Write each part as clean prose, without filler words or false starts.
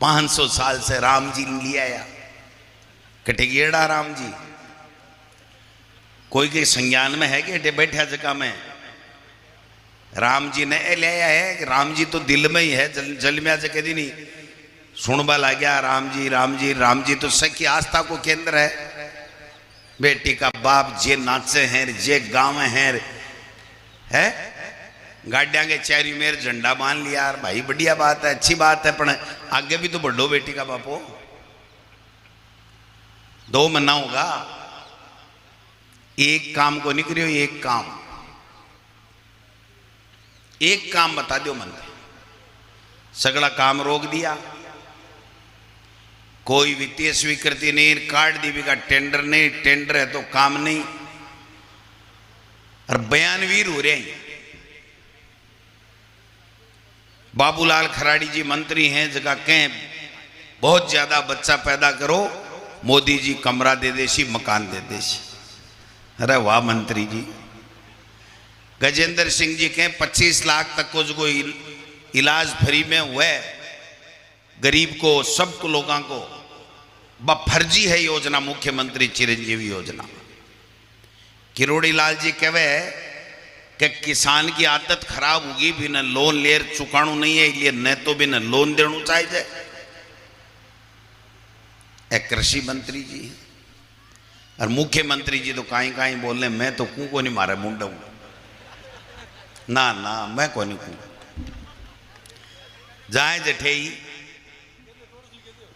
500 साल से राम जी ने लिया या कटेगेड़ा राम जी कोई के संज्ञान में है कि बैठा जगह में राम जी ने ले आया है। राम जी तो दिल में ही है, जल में जगह दी नहीं सुनबा ला गया राम जी राम जी राम जी तो सखी आस्था को केंद्र है। बेटी का बाप जे नाचे हैं जे गावे हैं है गाड़िया के चारी मेर झंडा मान लिया यार भाई बढ़िया बात है, अच्छी बात है, पर आगे भी तो बढ़ो बेटी का बापो 2 महीना होगा एक काम को नहीं करियो। एक काम बता दो मन सगला काम रोक दिया, कोई वित्तीय स्वीकृति नहीं, कार्ड दी का टेंडर नहीं, टेंडर है तो काम नहीं और बयानवीर हो रहे हैं। बाबूलाल खराड़ी जी मंत्री हैं जगह कहें बहुत ज्यादा बच्चा पैदा करो मोदी जी कमरा दे देसी मकान दे देसी। अरे वाह मंत्री जी। गजेंद्र सिंह जी कहें 25 लाख तक को जो इलाज फ्री में हुआ गरीब को सबको लोगों को फर्जी है योजना मुख्यमंत्री चिरंजीवी योजना। किरोड़ी लाल जी कहे कि किसान की आदत खराब होगी बिना लोन ले चुकाणु नहीं है इसलिए न तो बिना लोन देना चाहिए। कृषि मंत्री जी और मुख्यमंत्री जी तो कहीं कहीं बोलने मैं तो कू को नहीं मारे मुंडा ना ना मैं को नहीं कू जाए जठे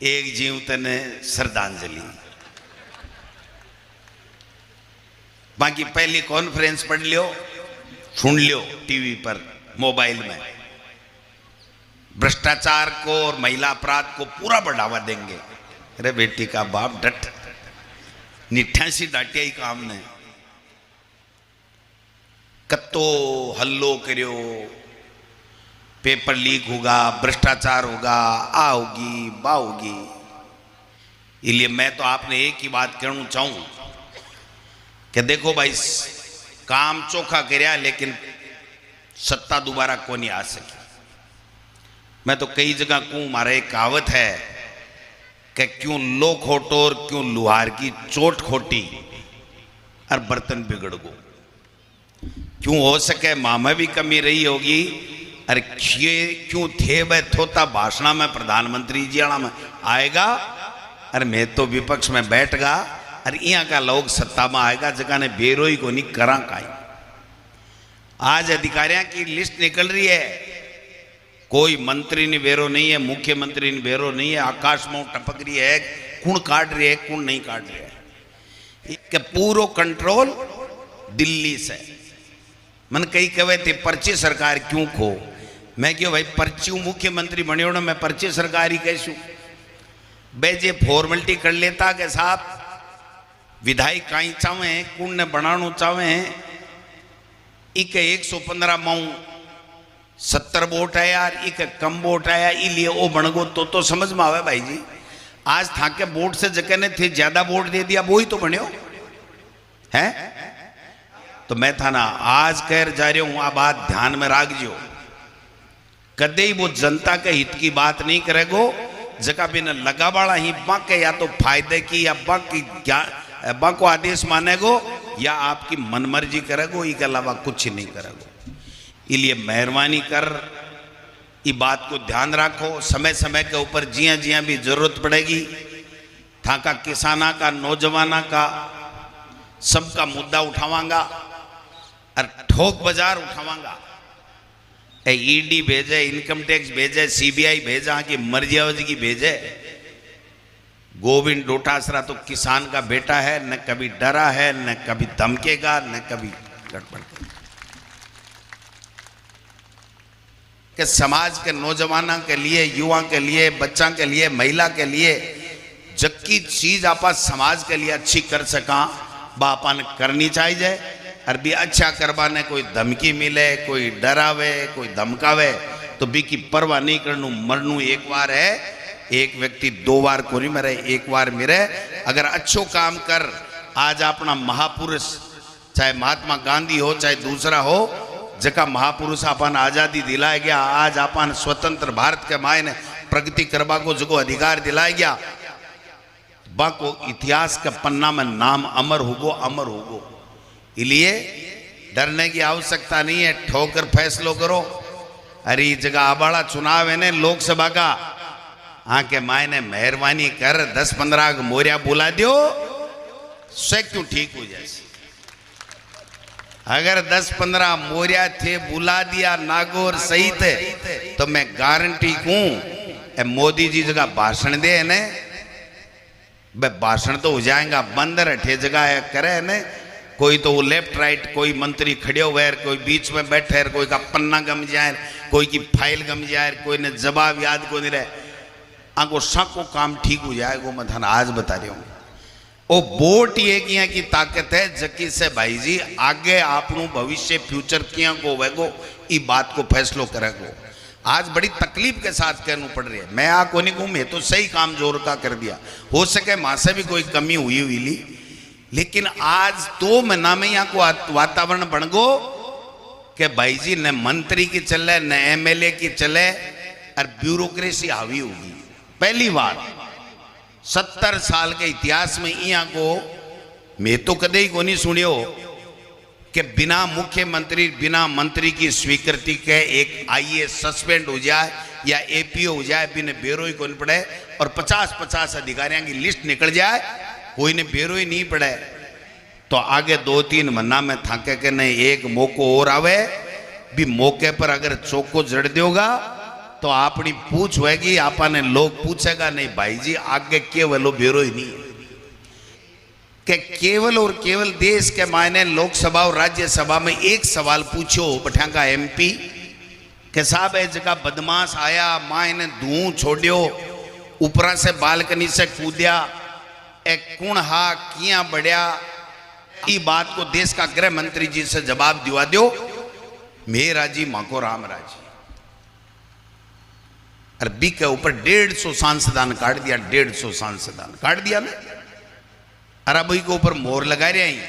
एक जीव तने श्रद्धांजलि। बाकी पहली कॉन्फ्रेंस पढ़ लियो सुन लियो टीवी पर मोबाइल में। भ्रष्टाचार को और महिला अपराध को पूरा बढ़ावा देंगे। अरे बेटी का बाप डट 88 डाटिया ही काम ने कत्तो हल्लो करियो पेपर लीक होगा भ्रष्टाचार होगा आ होगी बा होगी। इसलिए मैं तो आपने एक ही बात कहना चाहूं कि देखो भाई काम चोखा करया लेकिन सत्ता दोबारा को नहीं आ सकी। मैं तो कई जगह कहूं मारे एक कहावत है कि क्यों लो खोटोर क्यों लुहार की चोट खोटी और बर्तन बिगड़ गो। क्यों हो सके माँ में भी कमी रही होगी अरे ये क्यों थे वह थोता भाषण में प्रधानमंत्री जी में आएगा अरे मैं तो विपक्ष में बैठ गा अरे यहाँ का लोग सत्ता में आएगा जगह ने बेरोई को नहीं करा काई। आज अधिकारियों की लिस्ट निकल रही है, कोई मंत्री ने बेरो नहीं है, मुख्यमंत्री ने बेरो नहीं है, आकाश में टपक रही है कौन काट रही है कौन नहीं काट रही है। इसके पूरा कंट्रोल दिल्ली से। मन कई कहे थे पर्ची सरकार क्यों खो। मैं क्यों भाई पर्ची मुख्यमंत्री बने ना मैं पर्ची सरकार ही कैसू बेजे फॉर्मेलिटी कर लेता के साहब विधायक कहीं चाहे कौन ने बनाना चाहे इके 115 माऊ 70 वोट है यार इके कम वोट आया इसलिए वो बन गो तो समझ में आवे भाई जी। आज था के वोट से जगह ने थे ज्यादा वोट दे दिया वो ही तो बन्यो है। तो मैं था ना आज कह जा रहा हूं आ बात ध्यान में रखजो कदे ही वो जनता के हित की बात नहीं करेगो जगह बिना लगा वाला ही बाके या तो फायदे की या बाकी बा को आदेश मानेगो या आपकी मनमर्जी करेगो इसके अलावा कुछ नहीं करेगो। इसलिए मेहरबानी कर ये बात को ध्यान रखो समय समय के ऊपर जिया जिया भी जरूरत पड़ेगी था का किसाना का नौजवाना का सबका मुद्दा उठावांगा और ठोक बाजार उठावांगा। ईडी भेजे इनकम टैक्स भेजे सीबीआई भेजा कि मर्जी की भेजे। गोविंद डोटासरा तो किसान का बेटा है, न कभी डरा है न कभी धमकेगा न कभी गड़बड़ के समाज के नौजवानों के लिए युवा के लिए बच्चा के लिए महिला के लिए जबकि चीज आपा समाज के लिए अच्छी कर सका बापा ने करनी चाहिए। और भी अच्छा करवाने कोई धमकी मिले कोई डरावे कोई धमकावे तो बी की परवाह नहीं करनू मरनू एक बार है एक व्यक्ति 2 बार को नहीं मरे एक बार मरे। अगर अच्छो काम कर आज अपना महापुरुष चाहे महात्मा गांधी हो चाहे दूसरा हो जका महापुरुष अपन आज़ादी दिलाए गया आज अपन स्वतंत्र भारत के मायने प्रगति करवा को जो अधिकार दिलाया गया, बाको इतिहास के पन्ना में नाम अमर होगो। इसलिए डरने की आवश्यकता नहीं है, ठोकर फैसलो करो। अरे जगह आबाड़ा चुनाव है ने लोकसभा का, हाँ के मायने मेहरबानी कर 10-15 मोरिया बुला दो, से क्यों ठीक हो जाए। अगर 10-15 मोरिया थे बुला दिया नागौर सही थे, तो मैं गारंटी कहूं मोदी जी जगह भाषण दे ने, भाषण तो हो जाएगा, बंद रखे जगह करे ने, कोई तो वो लेफ्ट राइट, कोई मंत्री खड़े हुए, कोई बीच में बैठे, कोई का पन्ना गम जाए, कोई की फाइल गम जाए, कोई ने जवाब याद को नहीं रहे, आगो सब को काम ठीक हो जाएगा। मैं थाना आज बता रही हूँ, वो वोट ये किया की ताकत है जकी से भाई जी आगे आपनू भविष्य फ्यूचर किया को वेगो ई बात को फैसलो करेगो। आज बड़ी तकलीफ के साथ कहना पड़ रही है, मैं आ को नहीं कहूँ, मैं तो सही काम जोर का कर दिया, हो सके माँ से भी कोई कमी हुई ली, लेकिन आज 2 महीना में यहाँ को वातावरण बन गो कि भाई जी न मंत्री की चले न MLA की चले और ब्यूरोक्रेसी हावी होगी। पहली बार 70 साल के इतिहास में यहाँ को मैं तो कदे ही को नहीं सुनियो कि बिना मुख्यमंत्री बिना मंत्री की स्वीकृति के एक IAS सस्पेंड हो जाए या APO हो जाए, बिना बेरो ही को नहीं पड़े, और 50-50 अधिकारियों की लिस्ट निकल जाए, कोई ने बेरो ही नहीं पड़े, तो आगे 2-3 महीना में थाके के नहीं एक मौको और आवे भी, मौके पर अगर चौको जड़ दोगा तो अपनी पूछ होगी, आपने लोग पूछेगा नहीं भाई जी आगे केवल बेरो ही नहीं कि केवल और केवल देश के मायने लोकसभा और राज्यसभा में एक सवाल पूछो बठांगा MP के साहब है जगह बदमाश आया, माँ ने धुआं छोड़ियो, ऊपरा से बालकनी से कूदिया, एक कुण हा किया बढ़िया, ई बात को देश का गृह मंत्री जी से जवाब दिवा दो, मेरा जी माँ को राम राजी। अरबी के ऊपर 150 सांसदान काट दिया, 150 सांसदान काट दिया ना, अरबी के ऊपर मोहर लगा रहे हैं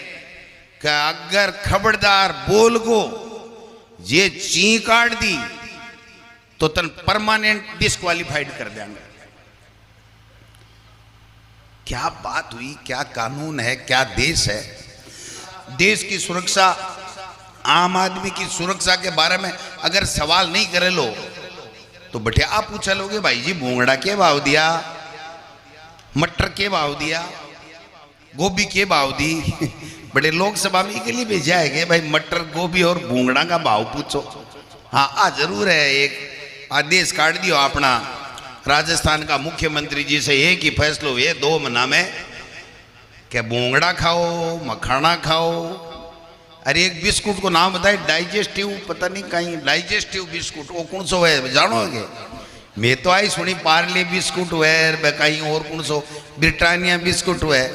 कि अगर खबरदार बोल को ये ची काट दी तो तन परमानेंट डिस्क्वालिफाइड कर देंगे। क्या बात हुई, क्या कानून है, क्या देश है। देश की सुरक्षा, आम आदमी की सुरक्षा के बारे में अगर सवाल नहीं करे लो तो बटे आप पूछा लोगे भाई जी भूंगड़ा के भाव दिया, मटर के भाव दिया, गोभी के भाव दी, बड़े लोकसभा में के लिए भेजा है कि भाई मटर गोभी और भूंगड़ा का भाव पूछो। हाँ आ जरूर है, एक आदेश काट दियो अपना राजस्थान का मुख्यमंत्री जी से एक ही फैसलो हुए 2 महीना में कि भूंगड़ा खाओ, मखाना खाओ। अरे एक बिस्कुट को नाम बताए, डाइजेस्टिव, पता नहीं कहीं डाइजेस्टिव बिस्कुट, वो कौन सो है जानोगे? मैं तो आई सुनी पार्ले बिस्कुट है, कहीं और कौन सो ब्रिटानिया बिस्कुट है,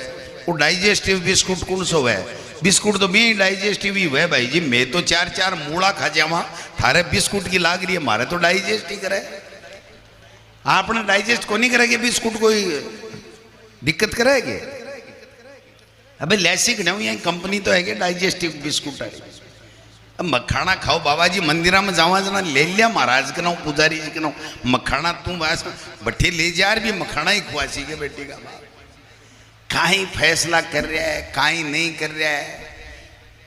वो डाइजेस्टिव बिस्कुट कौन सो है? बिस्कुट तो भी डाइजेस्टिव ही है भाई जी, मैं तो 4-4 मूड़ा खा जावा, थारे बिस्कुट की लाग रही है, मारे तो डाइजेस्ट ही करे। आपने डाइजेस्ट को नहीं करेंगे बिस्कुट, कोई दिक्कत करेंगे? अबे लैसिक नहीं है कंपनी तो है कि डाइजेस्टिव बिस्कुट है। अब मखाना खाओ बाबा जी, मंदिरा में जावा जना ले लिया महाराज के नाम, पुजारी जी के नाम, मखाना तू बस बट्ठे ले जा भी मखाना ही खुआसी के बेटी का बाप। कहीं फैसला कर रहा है, कहीं नहीं कर रहा है,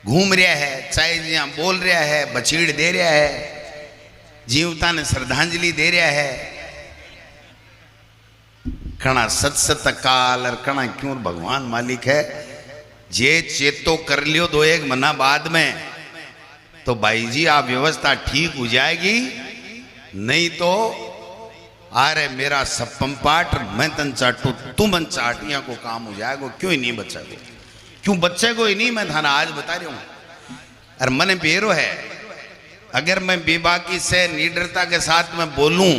घूम रहा है, चाहे यहाँ बोल रहा है, बछीड़ दे रहा है, जीवता ने श्रद्धांजलि दे रहा है, कणा सत काल और कणा क्यों भगवान मालिक है। जे चेतो कर लियो 2-1 महीना बाद में तो भाई जी आप व्यवस्था ठीक हो जाएगी, नहीं तो अरे मेरा सपम पाट मैं तन चाटू तू मन चाटिया को काम हो जाएगा। क्यों ही नहीं बचेगो, क्यों बचेगो ही नहीं, मैं थाना आज बता रही हूँ। और मन बेरो है, अगर मैं बेबाकी से निडरता के साथ में बोलूं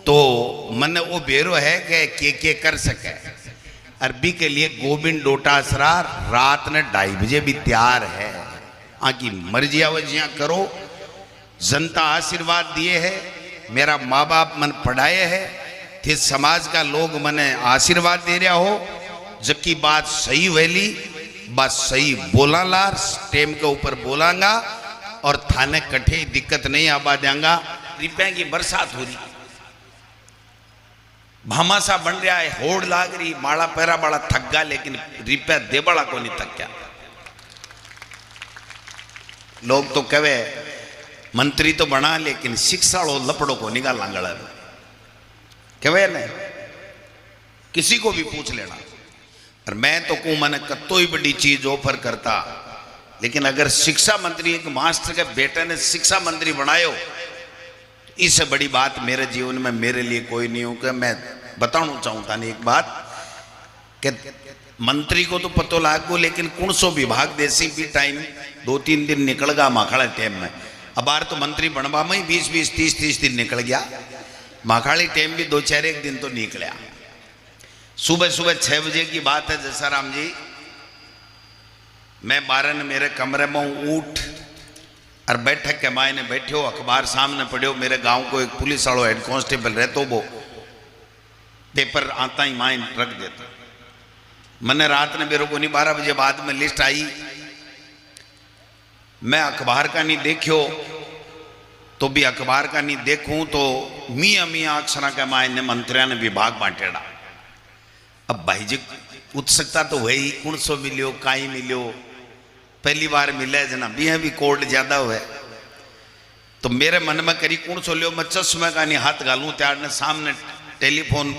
तो मन वो बेरो है कि के कर सके। अरबी के लिए गोविंद डोटासरा रात ने 2:30 बजे भी तैयार है, आकी मर्जियां वजियां करो, जनता आशीर्वाद दिए है, मेरा माँ बाप मन पढ़ाए है, थे समाज का लोग मने आशीर्वाद दे रहा हो, जबकि बात सही वैली, बात सही बोला लार, टेम के ऊपर बोलांगा और थाने कठे दिक्कत नहीं आबा देंगा। रुपये की बरसात हो रही, भामासा बन रहा है, होड़ लाग रही, माड़ा पैरा बाड़ा थक गया, लेकिन रुपया दे बड़ा को नहीं थक गया। लोग तो कहे मंत्री तो बना लेकिन शिक्षा लपड़ो को निकाल लांगड़ा कहे न, किसी को भी पूछ लेना। और मैं तो कहूँ मैंने कत्तो ही बड़ी चीज ऑफर करता, लेकिन अगर शिक्षा मंत्री एक मास्टर के बेटे ने शिक्षा मंत्री बनायो, इससे बड़ी बात मेरे जीवन में मेरे लिए कोई नहीं हो। कि मैं बताना चाहूँगा नहीं एक बात कि मंत्री को तो पतो लागो, लेकिन कौन सो विभाग देसी भी टाइम 2-3 दिन निकल गया माखाड़ा टाइम में। अब बार तो मंत्री बनवा में ही 20-20, 30-30 दिन निकल गया, माखाड़ी टाइम भी 2-4 दिन तो निकलिया। सुबह सुबह 6 बजे की बात है जैसा राम जी, मैं 12 ने मेरे कमरे में उठ और बैठक के मायने बैठो, अखबार सामने पढ़ो। मेरे गांव को एक पुलिस वालों हेड कांस्टेबल रहते, वो पेपर आता ही माइन रख देता। मैंने रात ने मेरे को नहीं 12 बजे बाद में लिस्ट आई, मैं अखबार का नहीं देखियो तो भी अखबार का नहीं देखूं तो मियाँ मियाँ अक्षरा के मायने मंत्रियों ने विभाग बांटेड़ा। अब भाई जी उत्सुकता तो वही, कौन सो मिलियो काई मिलियो, पहली बार मिले जना भी कोड ज्यादा हुए। तो मेरे मन में करी कौन सो लियो, मैं चश्मे का नहीं हाथ घालूं त्यार ने सामने टेलीफोन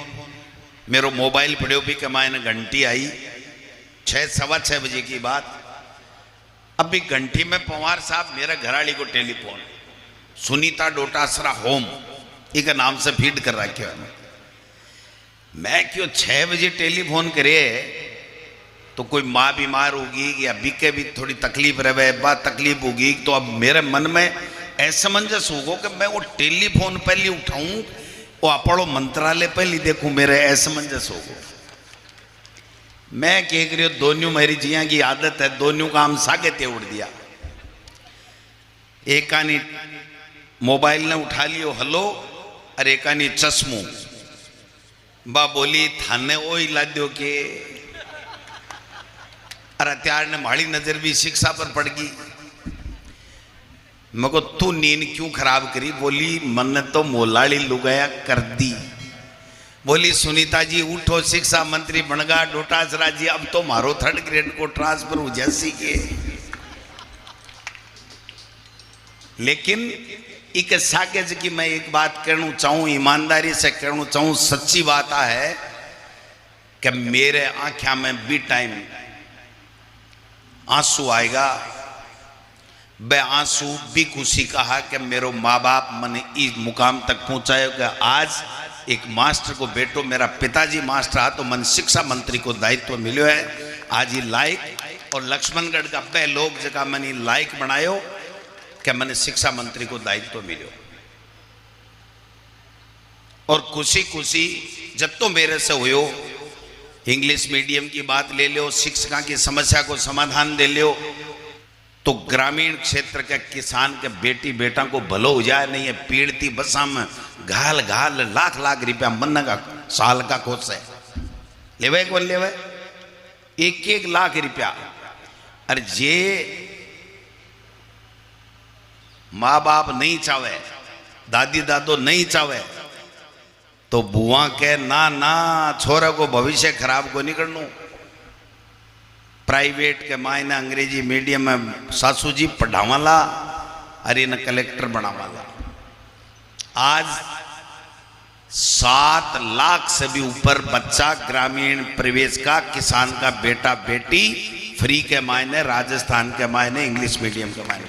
मेरो मोबाइल पड़ो भी के मायने घंटी आई, 6-6:15 बजे की बात। अभी घंटी में पवार साहब मेरे घराड़ी को टेलीफोन, सुनीता डोटासरा होम एक नाम से फीड कर रखे है। मैं क्यों 6 बजे टेलीफोन करे तो कोई माँ बीमार होगी या बीके भी थोड़ी तकलीफ रहे, बात तकलीफ होगी। तो अब मेरे मन में असमंजस होगा कि मैं वो टेलीफोन पहले उठाऊं, वो अपड़ो मंत्रालय पहले देखूं, मेरे असमंजस होगा। मैं कह करियो दोनों मेरी जिया की आदत है, दोनों काम सागे ते उड़ दिया। एकानी मोबाइल ने उठा लियो हलो, और एकानी चश्मो। बा बोली थाने ओ ला दो के, अरे त्यार ने माड़ी नजर भी शिक्षा पर पड़ गई। मको तू नींद क्यों खराब करी? बोली मन तो मोलाड़ी लुगाया कर दी। बोली सुनीता जी उठो, शिक्षा मंत्री बन गया डोटासरा जी, अब तो मारो 3rd ग्रेड को ट्रांसफर हो जैसी के। लेकिन एक साकेज की मैं एक बात कहना चाहूँ, ईमानदारी से कहना चाहूँ, सच्ची बात है कि मेरे आँखों में भी टाइम आंसू आएगा। वह आंसू भी खुशी कहा कि मेरे माँ बाप मैंने इस मुकाम तक पहुँचाए कि आज एक मास्टर को बेटो, मेरा पिताजी मास्टर आ तो मन शिक्षा मंत्री को दायित्व मिलो है। आज ये लायक और लक्ष्मणगढ़ का पह लोग जगह मैंने लायक बनायो कि मैंने शिक्षा मंत्री को दायित्व मिलो। और खुशी खुशी जब तो मेरे से हुयो, इंग्लिश मीडियम की बात ले लो, शिक्षका की समस्या को समाधान दे लो, तो ग्रामीण क्षेत्र के किसान के बेटी बेटा को भलो हो जाए नहीं है। पीड़ती बसा में घाल घाल लाख लाख रुपया मन का साल का कोस है, लेवे कौन लेवे 1-1 लाख रुपया। अरे जे माँ बाप नहीं चाहे, दादी दादो नहीं चाहे, तो बुआ के ना ना छोरा को भविष्य खराब को नहीं करना। प्राइवेट के मायने अंग्रेजी मीडियम में सासू जी पढ़ावाला, अरे न कलेक्टर बनावाला। आज 7 लाख से भी ऊपर बच्चा ग्रामीण प्रवेश का, किसान का बेटा बेटी फ्री के मायने, राजस्थान के मायने, इंग्लिश मीडियम के मायने।